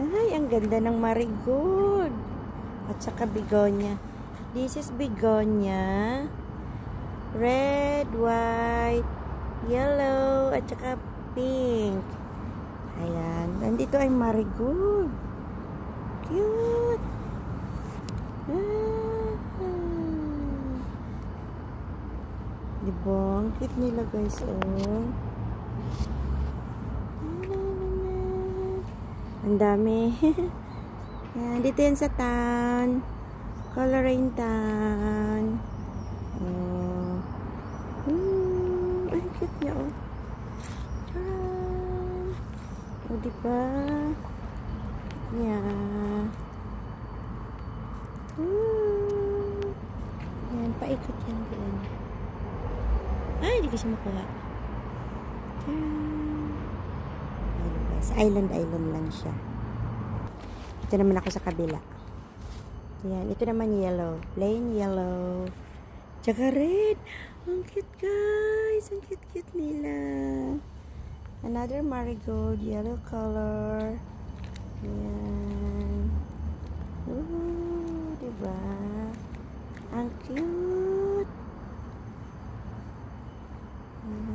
Ay, ang ganda ng marigold. At saka begonia. This is begonia. Red, white, yellow, at saka pink. Ayan. Nandito ay marigold. Cute. Diba? Ang cute nila guys, oh. Ang dami. Yan, dito yan sa town. Colorine town. Oh. Ay, cute niya, oh. Charan! Oh, diba? Cute niya. Yan, paikot yan din. Ay, hindi ko siya makuha. Sa island lang siya. Ito naman ako sa kabila. Yan, ito naman yellow. Plain yellow. Tsaka red. Ang cute guys. Ang cute nila. Another marigold. Yellow color. Yan. Ooh, diba? Ang cute.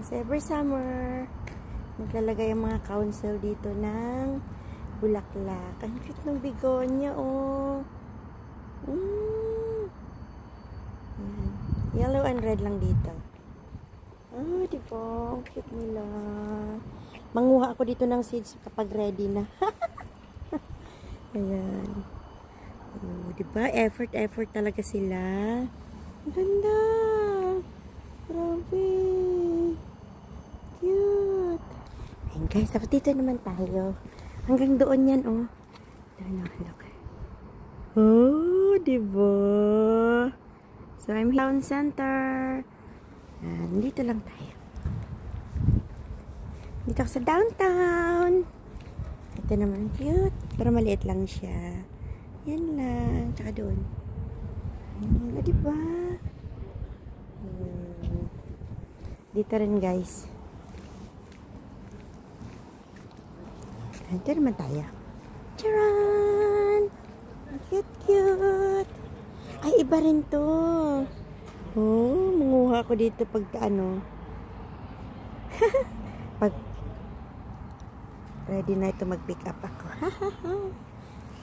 So every summer, naglalagay ang mga council dito ng bulaklak. Ang cute ng begonia, oh. Yellow and red lang dito. Oh, diba? Ang cute nila. Manguha ako dito ng seeds kapag ready na. Ayan. Oh, diba? Effort talaga sila. Ang ganda. Grabe. Cute. Ayan guys, tapos dito naman tayo. Hanggang doon yan, oh. Look. Oh, diba? So, I'm here in center. Dito lang tayo. Dito ako sa downtown. Ito naman cute. Pero maliit lang siya. Yan lang. Tsaka doon. Diba? Dito rin guys. Dito naman tayo. Charan! Cute! Ay, iba rin to. Oh, manguha ako dito pag ano. Pag ready na ito mag-pick up ako.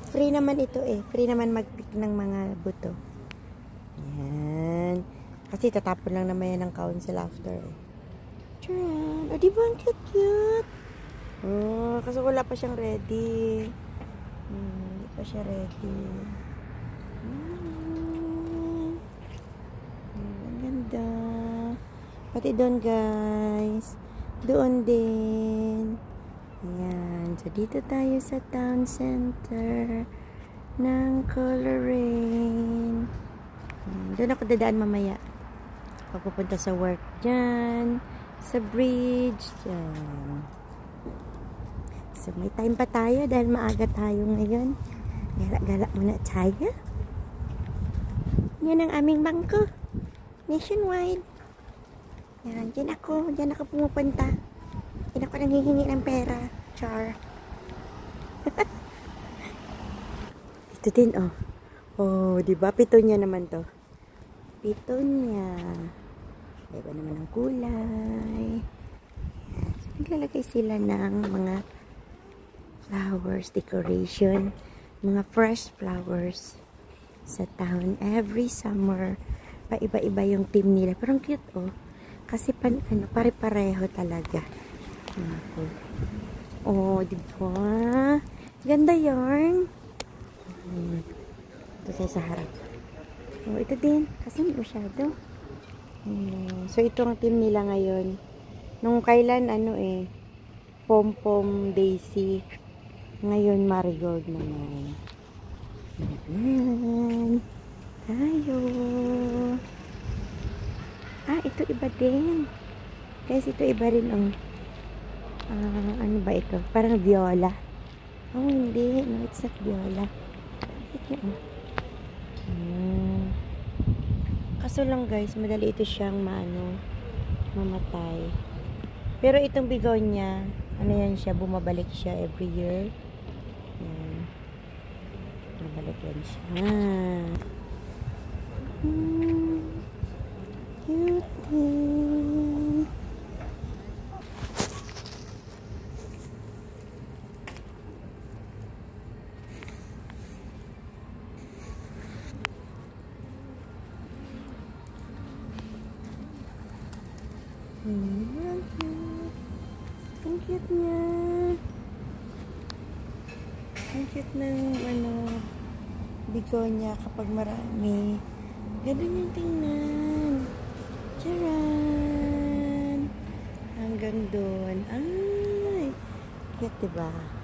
Free naman ito eh. Free naman mag-pick ng mga buto. Yan. Kasi tatapon lang naman yan ng council after eh. Charan! O, diba ang cute? Oh, kasi wala pa siyang ready. Hindi pa siya ready. Ang ganda. Pati doon guys. Doon din. Ayan. So, dito tayo sa town center ng Colorine. Doon ako dadaan mamaya. Pagpupunta sa work dyan. Sa bridge dyan. So, may time pa tayo dahil maaga tayo ngayon. Gala-gala muna tayo. Yan ang aming bangko. Nationwide. Yan, dyan ako pumupunta. Dyan ako nanghihingi ng pera. Char. Ito din, oh. Oh, diba? Pitonya naman to. Pitonya. Diba naman ang kulay. Yan. So, naglalagay sila ng mga flowers, decoration, mga fresh flowers sa town. Every summer, paiba-iba yung team nila. Pero ang cute, oh. Kasi pare-pareho talaga. Oh, diba? Ganda yarn. Ito tayo sa harap. Oh, ito din. Kasi hindi masyado. So, ito ang team nila ngayon. Nung kailan, pom-pom daisy. Ngayon, marigold naman. Ayan. Tayo. Ito iba din. Guys, ito iba rin, oh. Ano ba ito? Parang viola. Oh, hindi. No, it's not viola. Ito, oh. Kaso lang, guys, madali ito siyang mamatay. Pero itong begonia, ano yan siya, bumabalik siya every year. Ayan. nakalagyan siya. Cute din. Ang cute. Ang cute niya. Ang cute ng bigonya kapag marami. Ganda niyang tingnan. Charan! Hanggang doon. Ay! Cute, diba?